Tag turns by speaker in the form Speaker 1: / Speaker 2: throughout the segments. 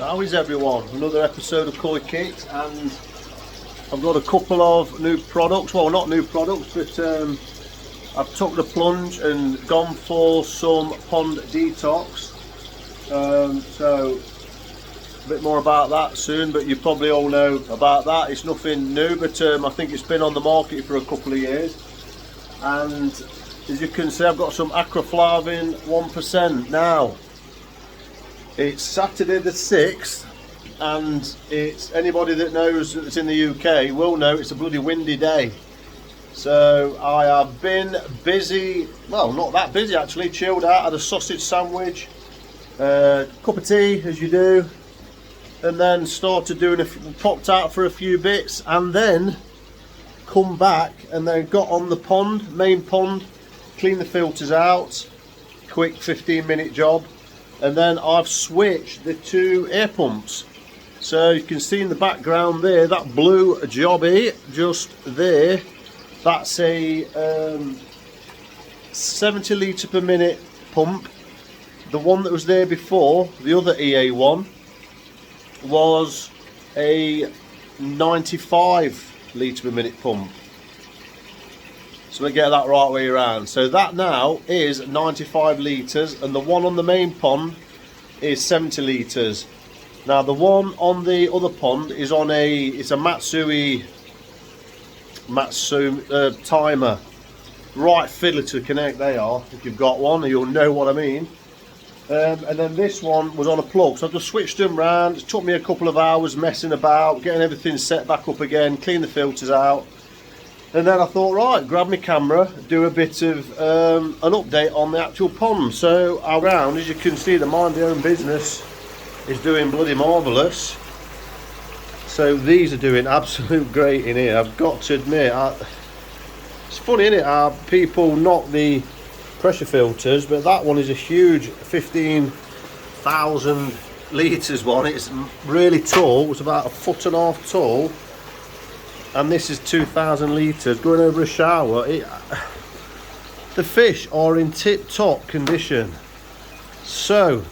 Speaker 1: How is everyone? Another episode of Koi Kit, and I've got a couple of new products. Well, not new products, but I've took the plunge and gone for some pond detox. So a bit more about that soon, but you probably all know about that. It's nothing new, but I think it's been on the market for a couple of years. And as you can see, I've got some Acriflavin 1% now. It's Saturday the 6th, and it's anybody that knows that's in the UK will know it's a bloody windy day. So I have been busy, well, not that busy actually, chilled out, had a sausage sandwich, cup of tea as you do, and then started doing popped out for a few bits, and then come back and then got on the pond, main pond, cleaned the filters out, quick 15-minute job. And then I've switched the two air pumps. So you can see in the background there, that blue jobby just there, that's a 70 litre per minute pump. The one that was there before, the other EA one, was a 95 litre per minute pump. So we get that right way around. So that now is 95 litres, and the one on the main pond is 70 litres. Now the one on the other pond is on it's a Matsu timer. Right fiddler to connect they are. If you've got one, you'll know what I mean. And then this one was on a plug, so I just switched them round. It took me a couple of hours messing about, getting everything set back up again, clean the filters out. And then I thought, right, grab my camera, do a bit of an update on the actual pond. So around, as you can see, the Mind Your Own Business is doing bloody marvellous. So these are doing absolute great in here. I've got to admit, it's funny, isn't it, how people knock the pressure filters, but that one is a huge 15,000 litres one. It's really tall, it's about 1.5 foot tall. And this is 2,000 litres going over a shower. The fish are in tip-top condition. So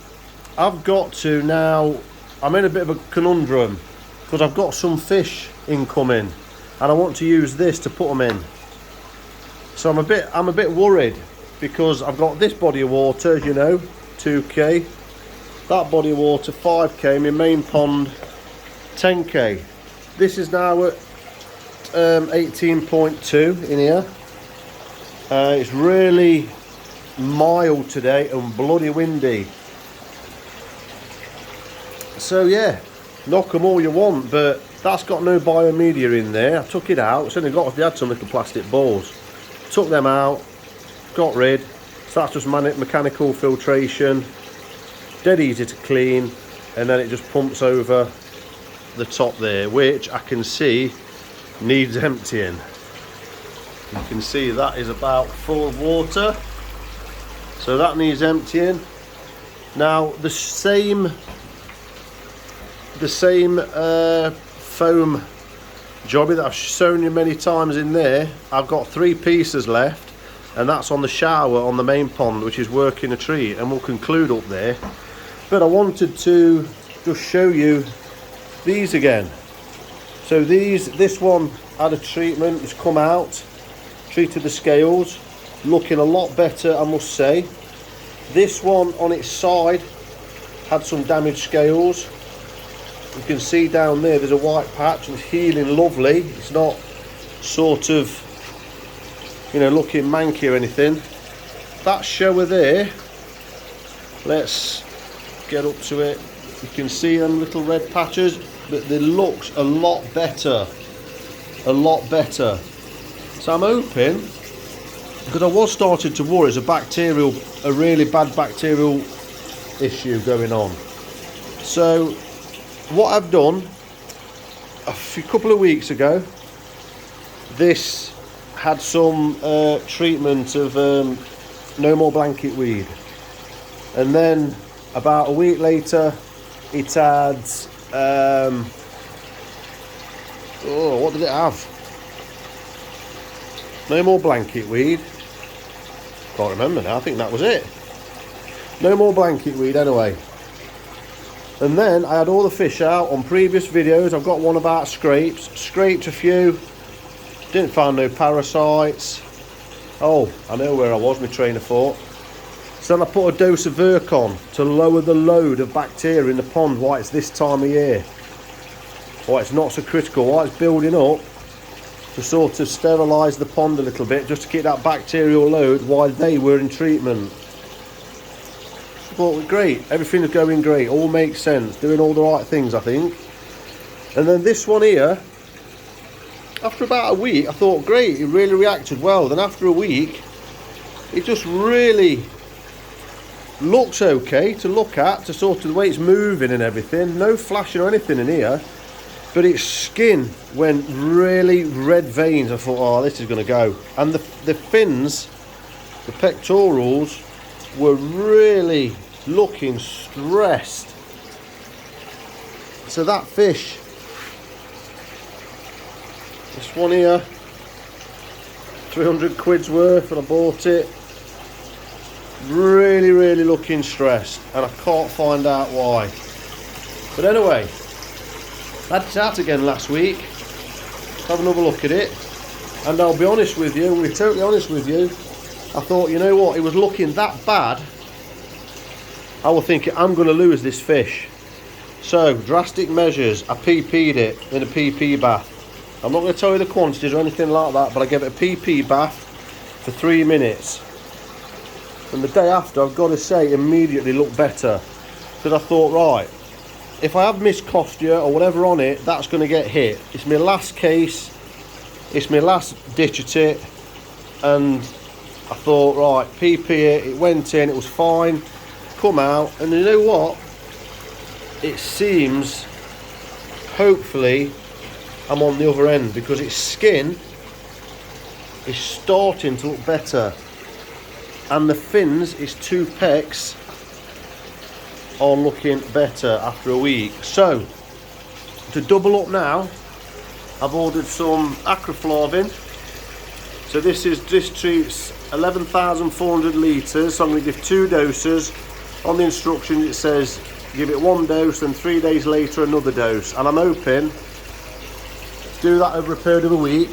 Speaker 1: I've got to now, I'm in a bit of a conundrum because I've got some fish incoming and I want to use this to put them in. So I'm a bit worried because I've got this body of water, as you know, 2k, that body of water 5k, my main pond 10k. This is now at 18.2 in here. It's really mild today and bloody windy. So yeah, knock them all you want, but that's got no biomedia in there. I took it out. It's only got, they had some little plastic balls. Took them out, got rid. So that's just mechanical filtration. Dead easy to clean, and then it just pumps over the top there, which I can see needs emptying. You can see that is about full of water, so that needs emptying. Now the same foam jobby that I've shown you many times in there, I've got 3 pieces left, and that's on the shower on the main pond, which is working a treat, and we'll conclude up there. But I wanted to just show you these again. So this one had a treatment, it's come out, treated the scales, looking a lot better, I must say. This one on its side had some damaged scales. You can see down there, there's a white patch, and it's healing lovely. It's not sort of, you know, looking manky or anything. That shower there, let's get up to it. You can see them little red patches, but it looks a lot better. A lot better. So I'm hoping, because I was starting to worry, there's a really bad bacterial issue going on. So what I've done a couple of weeks ago, this had some treatment of no more blanket weed, and then about a week later it had what did it have? No more blanket weed. Can't remember now. I think that was it. No more blanket weed anyway. And then I had all the fish out on previous videos. I've got one about scrapes. Scraped a few. Didn't find no parasites. Oh, I know where I was, my train of thought. So then I put a dose of Virkon to lower the load of bacteria in the pond while it's this time of year. While it's not so critical, while it's building up, to sort of sterilise the pond a little bit, just to keep that bacterial load while they were in treatment. But great, everything's going great, all makes sense, doing all the right things, I think. And then this one here, after about a week, I thought, great, it really reacted well. Then after a week, it just really looks okay to look at, to sort of the way it's moving and everything. No flashing or anything in here, but its skin went really red veins. I thought, oh, this is going to go. And the fins, the pectorals, were really looking stressed. So that fish, this one here, 300 quid's worth, and I bought it. Really looking stressed, and I can't find out why. But anyway, I had it out again last week. Have another look at it, and I'll be honest with you, we're totally honest with you, I thought, you know what, it was looking that bad, I was thinking, I'm going to lose this fish. So, drastic measures, I PP'd it in a PP bath. I'm not going to tell you the quantities or anything like that, but I gave it a PP bath for 3 minutes. And the day after, I've got to say, immediately looked better. Because I thought, right, if I have missed Costia or whatever on it, that's going to get hit. It's my last case, it's my last ditch at it, and I thought, right, PP it went in, it was fine, come out, and you know what? It seems, hopefully, I'm on the other end, because its skin is starting to look better. And the fins, its 2 pecks, are looking better after a week. So, to double up now, I've ordered some Acriflavin. So this treats 11,400 litres, so I'm going to give 2 doses. On the instructions it says give it 1 dose, and 3 days later another dose. And I'm hoping to do that over a period of a week.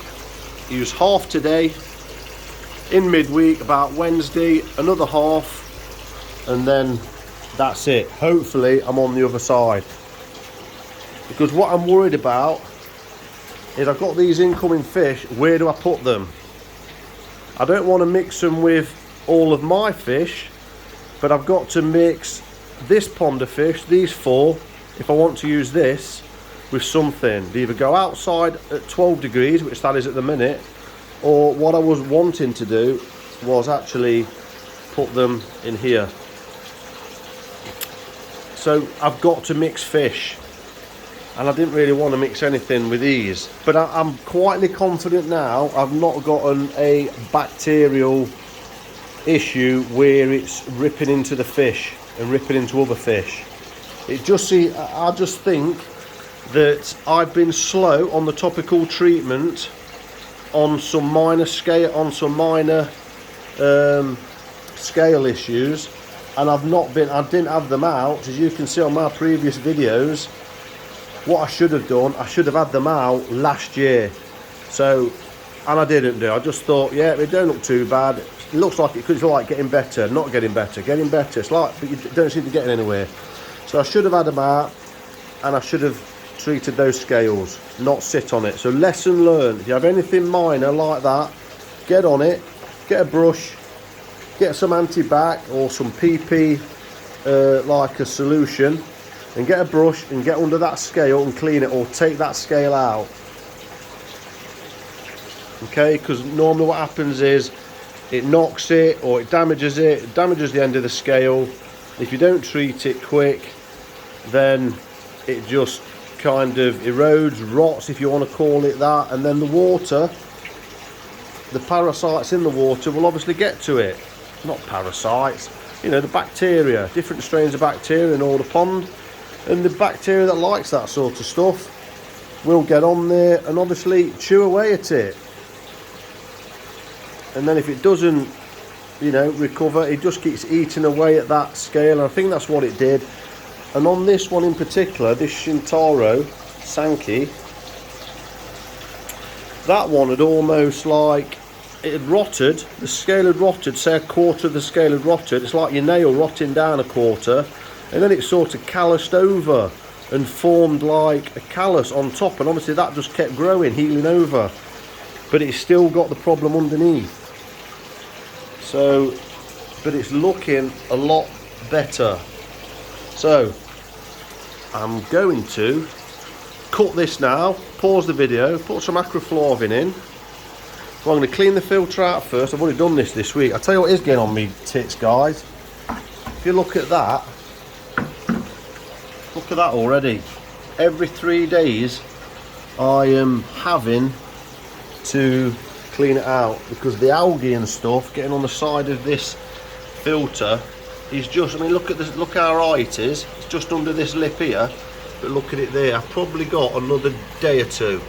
Speaker 1: Use half today, in midweek about Wednesday, another half, and then that's it. Hopefully I'm on the other side, because what I'm worried about is I've got these incoming fish, where do I put them? I don't want to mix them with all of my fish, but I've got to mix this pond of fish, these 4, if I want to use this, with something. They either go outside at 12 degrees, which that is at the minute, or what I was wanting to do was actually put them in here. So I've got to mix fish, and I didn't really want to mix anything with these, but I'm quietly confident now I've not gotten a bacterial issue where it's ripping into the fish and ripping into other fish. I just think that I've been slow on the topical treatment on some minor scale, scale issues, and I didn't have them out. As you can see on my previous videos, what I should have done, I should have had them out last year. So, and I didn't do. I just thought, yeah, it don't look too bad. It looks like it could feel like getting better, not getting better, getting better. It's like, but you don't seem to get anywhere. So I should have had them out, and I should have treated those scales, not sit on it. So lesson learned. If you have anything minor like that, get on it, get a brush, get some anti-bac or some PP, like a solution, and get a brush and get under that scale and clean it, or take that scale out. Okay, because normally what happens is it knocks it, or it damages the end of the scale. If you don't treat it quick, then it just kind of erodes, rots, if you want to call it that, and then the water, the parasites in the water will obviously get to it. Not parasites, you know, the bacteria, different strains of bacteria in all the pond, and the bacteria that likes that sort of stuff will get on there and obviously chew away at it. And then if it doesn't, you know, recover, it just keeps eating away at that scale, and I think that's what it did. And on this one in particular, this Shintaro Sankey, that one had almost like, it had rotted, the scale had rotted, say a quarter of the scale had rotted. It's like your nail rotting down a quarter, and then it sort of calloused over and formed like a callus on top, and obviously that just kept growing, healing over, but it's still got the problem underneath. So, but it's looking a lot better. So I'm going to cut this now, pause the video, put some Acriflavin in. So I'm going to clean the filter out first. I've already done this week. I'll tell you what is getting on me tits, guys. If you look at that already. Every 3 days I am having to clean it out because the algae and stuff getting on the side of this filter is just, I mean, look at this, look how high it is. It's just under this lip here, but look at it there. I've probably got another day or two.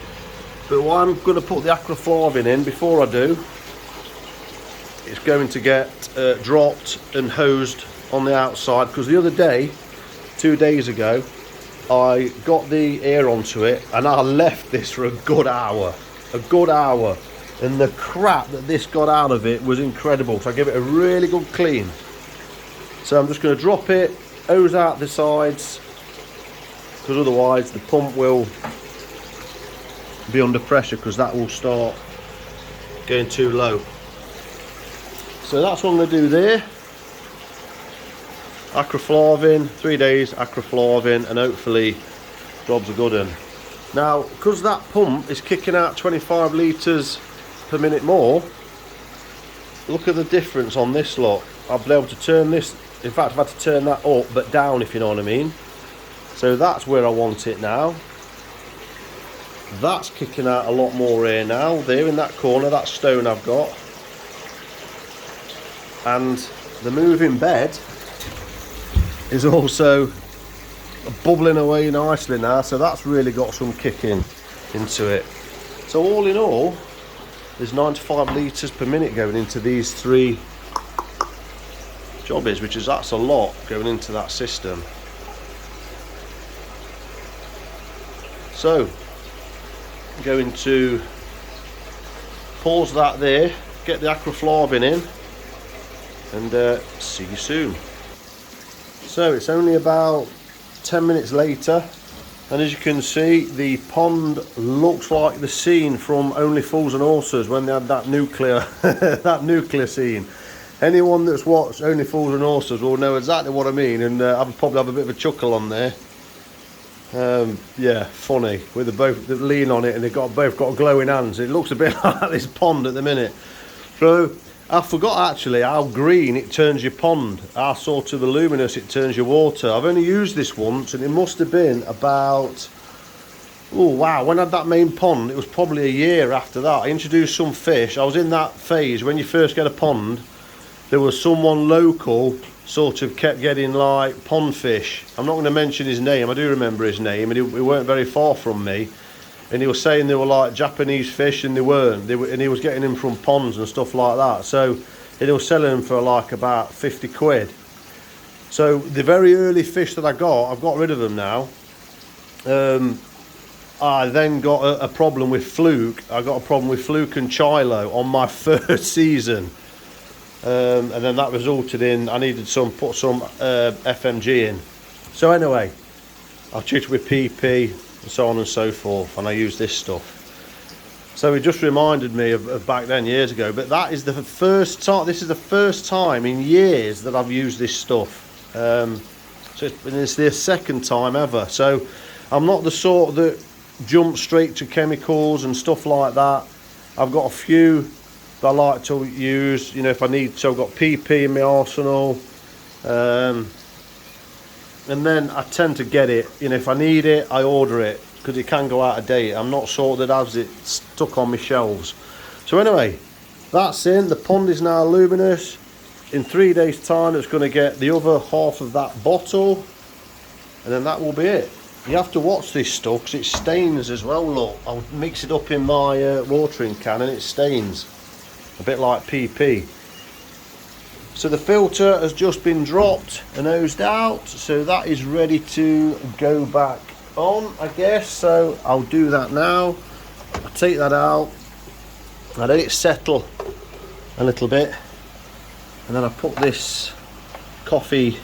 Speaker 1: But what I'm going to put the Acriflavin in, before I do, it's going to get dropped and hosed on the outside, because the other day, 2 days ago, I got the air onto it and I left this for a good hour, and the crap that this got out of it was incredible. So I give it a really good clean. So I'm just going to drop it, hose out the sides, because otherwise the pump will be under pressure, because that will start getting too low. So that's what I'm going to do there. Acriflavin, 3 days Acriflavin, and hopefully job's a good one. Now, because that pump is kicking out 25 litres per minute more, look at the difference on this lot. I'll be able to turn this, in fact I've had to turn that up but down, if you know what I mean. So that's where I want it now. That's kicking out a lot more air now, there in that corner, that stone I've got. And the moving bed is also bubbling away nicely now, so that's really got some kicking into it. So all in all, there's 95 litres per minute going into these 3 jobbies, which is, that's a lot going into that system. So I'm going to pause that there, get the Acriflavin in, and see you soon. So it's only about 10 minutes later, and as you can see, the pond looks like the scene from Only Fools and Horses when they had that nuclear that nuclear scene. Anyone that's watched Only Fools and Horses will know exactly what I mean, and I'll probably have a bit of a chuckle on there. Yeah, funny, with both lean on it, and they've both got glowing hands. It looks a bit like this pond at the minute. So I forgot actually how green it turns your pond, how sort of luminous it turns your water. I've only used this once, and it must have been about, oh wow, when I had that main pond, it was probably a year after that. I introduced some fish. I was in that phase when you first get a pond. There was someone local sort of kept getting like pond fish. I'm not going to mention his name, I do remember his name, and he weren't very far from me. And he was saying they were like Japanese fish, and they weren't. And he was getting them from ponds and stuff like that. So he was selling them for like about 50 quid. So the very early fish that I've got rid of them now. I then got a problem with fluke. I got a problem with fluke and chilo on my first season. And then that resulted in I needed put some FMG in. So anyway, I treated with PP and so on and so forth, and I use this stuff. So it just reminded me of back then, years ago. But that is the first time, this is the first time in years that I've used this stuff. So it's the second time ever. So I'm not the sort that jump straight to chemicals and stuff like that. I've got a few that I like to use, you know, if I need to. I've got PP in my arsenal. And then I tend to get it, you know, if I need it, I order it, because it can go out of date. I'm not sure that has it stuck on my shelves. So anyway, that's in. The pond is now luminous. In 3 days' time, it's going to get the other half of that bottle, and then that will be it. You have to watch this stuff because it stains as well. Look, I'll mix it up in my watering can and it stains, a bit like PP. So the filter has just been dropped and hosed out, so that is ready to go back on, I guess. So I'll do that now. I'll take that out, I let it settle a little bit, and then I put this coffee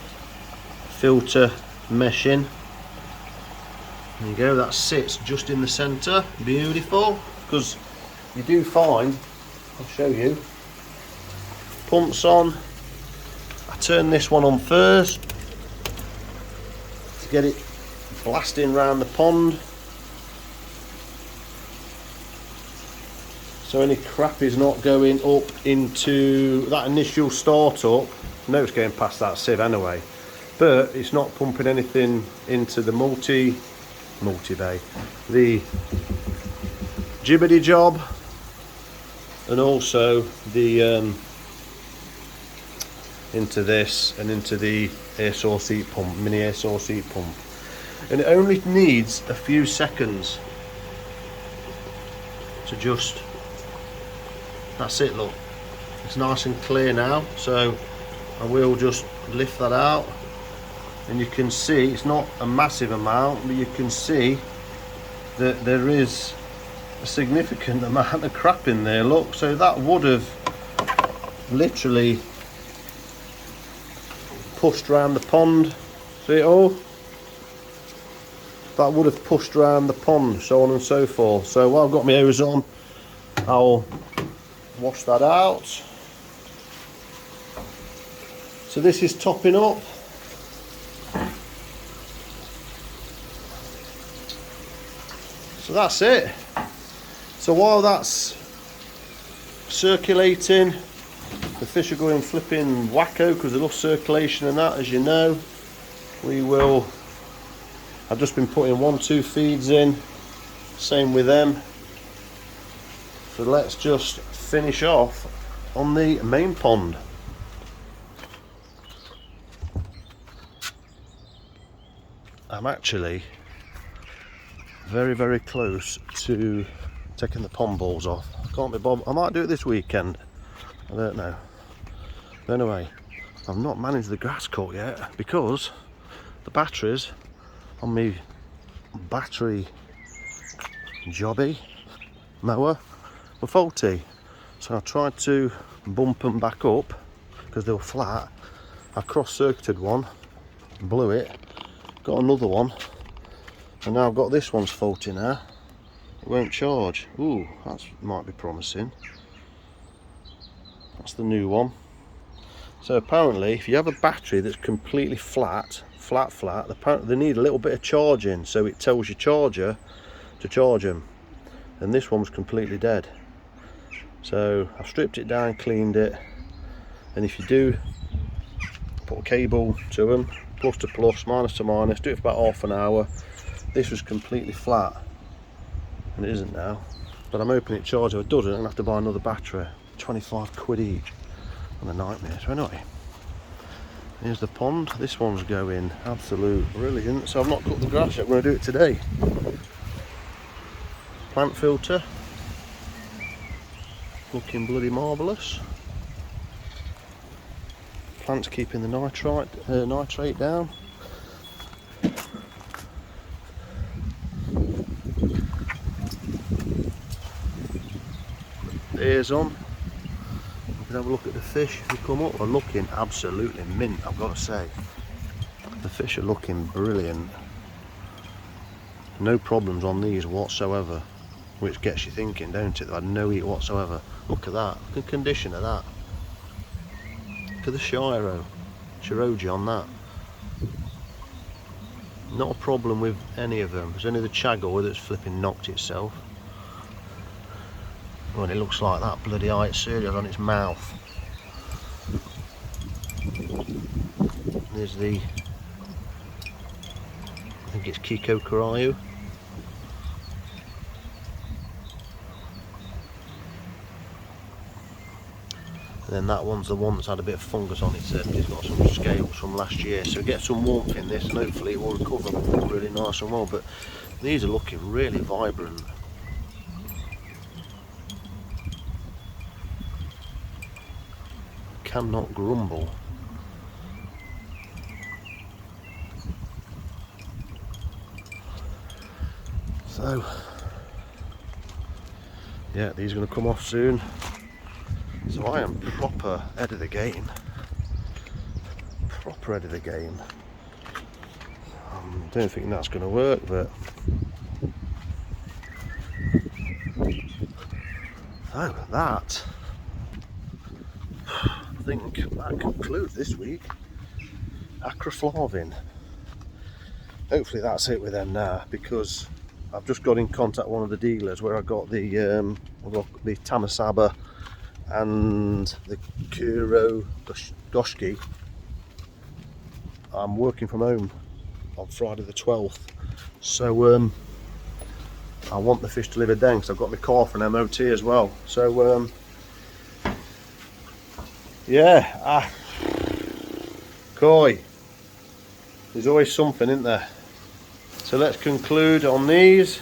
Speaker 1: filter mesh in. There you go, that sits just in the centre, beautiful, because you do find, I'll show you, pumps on. I turn this one on first to get it blasting around the pond, so any crap is not going up into that initial start up. No, it's going past that sieve anyway, but it's not pumping anything into the multi-bay, the jibbity job, and also the into this and into the air source heat pump, mini air source heat pump, and it only needs a few seconds to just, that's it, look, it's nice and clear now. So I will just lift that out, and you can see it's not a massive amount, but you can see that there is a significant amount of crap in there, look. So that would have literally pushed around the pond, see it all? That would have pushed around the pond, so on and so forth. So while I've got my hose on, I'll wash that out. So this is topping up. So that's it. So while that's circulating, the fish are going flipping wacko because they love circulation and that, as you know. I've just been putting 1-2 feeds in, same with them. So let's just finish off on the main pond. I'm actually very, very close to taking the pond balls off. Can't be bothered. I might do it this weekend, I don't know. But anyway, I've not managed the grass cut yet because the batteries on my battery jobby mower were faulty. So I tried to bump them back up because they were flat. I cross-circuited one, blew it, got another one, and now I've got this one's faulty now. It won't charge. Ooh, that might be promising. That's the new one. So apparently if you have a battery that's completely flat, they need a little bit of charging, so it tells your charger to charge them, and this one was completely dead. So I've stripped it down, cleaned it, and if you do put a cable to them, plus to plus, minus to minus, do it for about half an hour. This was completely flat, and it isn't now, but I'm hoping it charges. If it doesn't, I'm gonna have to buy another battery, 25 quid each, and a nightmare. So anyway, here's the pond. This one's going absolute brilliant. So I've not cut the grass yet, I'm going to do it today. Plant filter, looking bloody marvellous. Plants keeping the nitrate down. The air's on. Have a look at the fish as we come up. Are looking absolutely mint, I've got to say. The fish are looking brilliant. No problems on these whatsoever, which gets you thinking, don't it? They've had no heat whatsoever. Look at that, look at the condition of that. Look at the chiroji on that. Not a problem with any of them. There's only the chagor that's flipping knocked itself. Well, it looks like that bloody eye it's serious on its mouth. There's the, I think it's Kiko Karayu. And then that one's the one that's had a bit of fungus on its head. It's got some scales from last year, so get some warmth in this and hopefully it will recover really nice and well. But these are looking really vibrant. cannot grumble. So yeah, these are going to come off soon. So I am proper head of the game. Proper head of the game. I don't think that's going to work, but so that, I think that concludes this week. Acriflavin. Hopefully that's it with them now, because I've just got in contact with one of the dealers where I got the Tamasaba and the Kuro Doshki. I'm working from home on Friday the 12th, so I want the fish delivered then, because I've got my car for an MOT as well. So yeah, koi, there's always something, isn't there? So let's conclude on these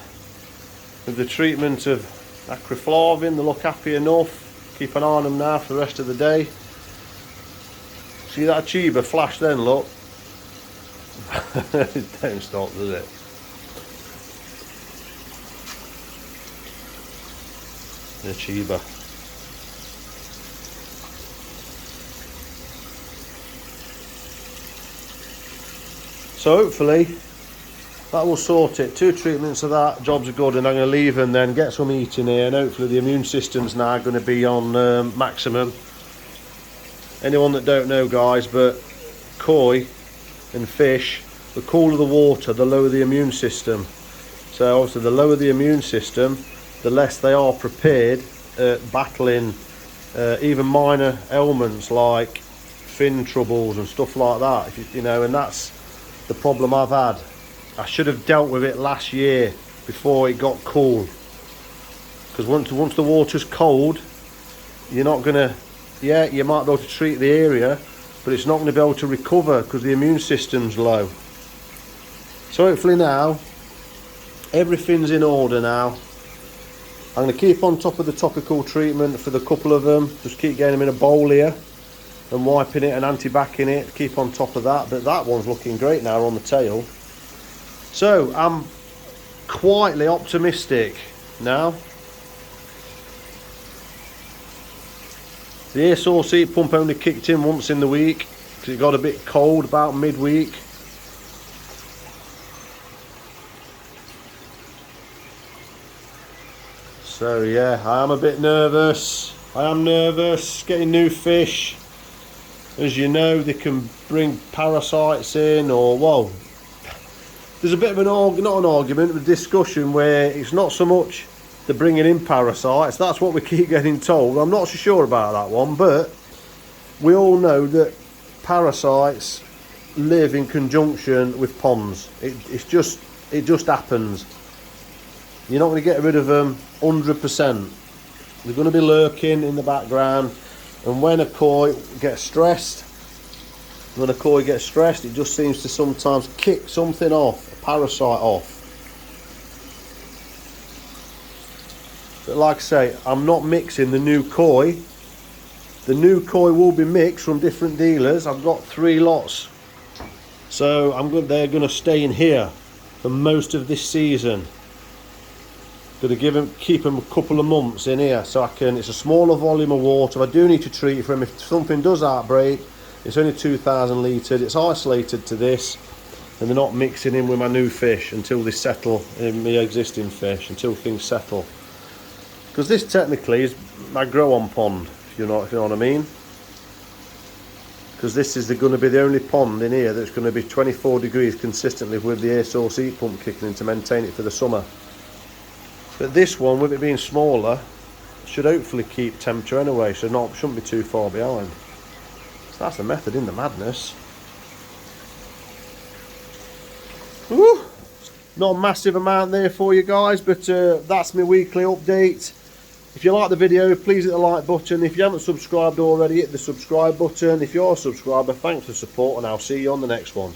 Speaker 1: with the treatment of Acriflavin. They look happy enough. Keep an eye on them now for the rest of the day. See that Chiba flash then, look. It don't stop, does it? The Chiba. So hopefully that will sort it. 2 treatments of that, jobs are good, and I'm going to leave them then, get some eating here, and hopefully the immune system's now going to be on maximum. Anyone that don't know, guys, but koi and fish, the cooler the water, the lower the immune system. So obviously the lower the immune system, the less they are prepared at battling even minor ailments like fin troubles and stuff like that. If you know, and that's the problem I've had. I should have dealt with it last year before it got cool, because once the water's cold, you're not gonna, yeah, you might be able to treat the area, but it's not going to be able to recover because the immune system's low. So hopefully now everything's in order now. I'm going to keep on top of the topical treatment for the couple of them, just keep getting them in a bowl here and wiping it and anti-backing it, keep on top of that. But that one's looking great now on the tail. So I'm quietly optimistic now. The air source heat pump only kicked in once in the week because it got a bit cold about midweek. So yeah, I am a bit nervous. I am nervous getting new fish. As you know, they can bring parasites in, or whoa. There's a bit of an not an argument, but a discussion where it's not so much they're bringing in parasites. That's what we keep getting told. I'm not so sure about that one, but we all know that parasites live in conjunction with ponds. It just happens. You're not going to get rid of them 100%. They're going to be lurking in the background, and when a koi gets stressed, it just seems to sometimes kick something off, a parasite off. But like I say, I'm not mixing the new koi. The new koi will be mixed from different dealers. I've got 3 lots, so they're going to stay in here for most of this season. Going to keep them a couple of months in here, so it's a smaller volume of water. I do need to treat for them if something does outbreak. It's only 2,000 litres. It's isolated to this, and they're not mixing in with my new fish until they settle in my existing fish, until things settle. Because this technically is my grow-on pond, if you know what I mean. Because this is going to be the only pond in here that's going to be 24 degrees consistently with the air source heat pump kicking in to maintain it for the summer. But this one, with it being smaller, should hopefully keep temperature anyway, so shouldn't be too far behind. So that's the method in the madness. Woo! Not a massive amount there for you guys, but that's my weekly update. If you like the video, please hit the like button. If you haven't subscribed already, hit the subscribe button. If you're a subscriber, thanks for the support, and I'll see you on the next one.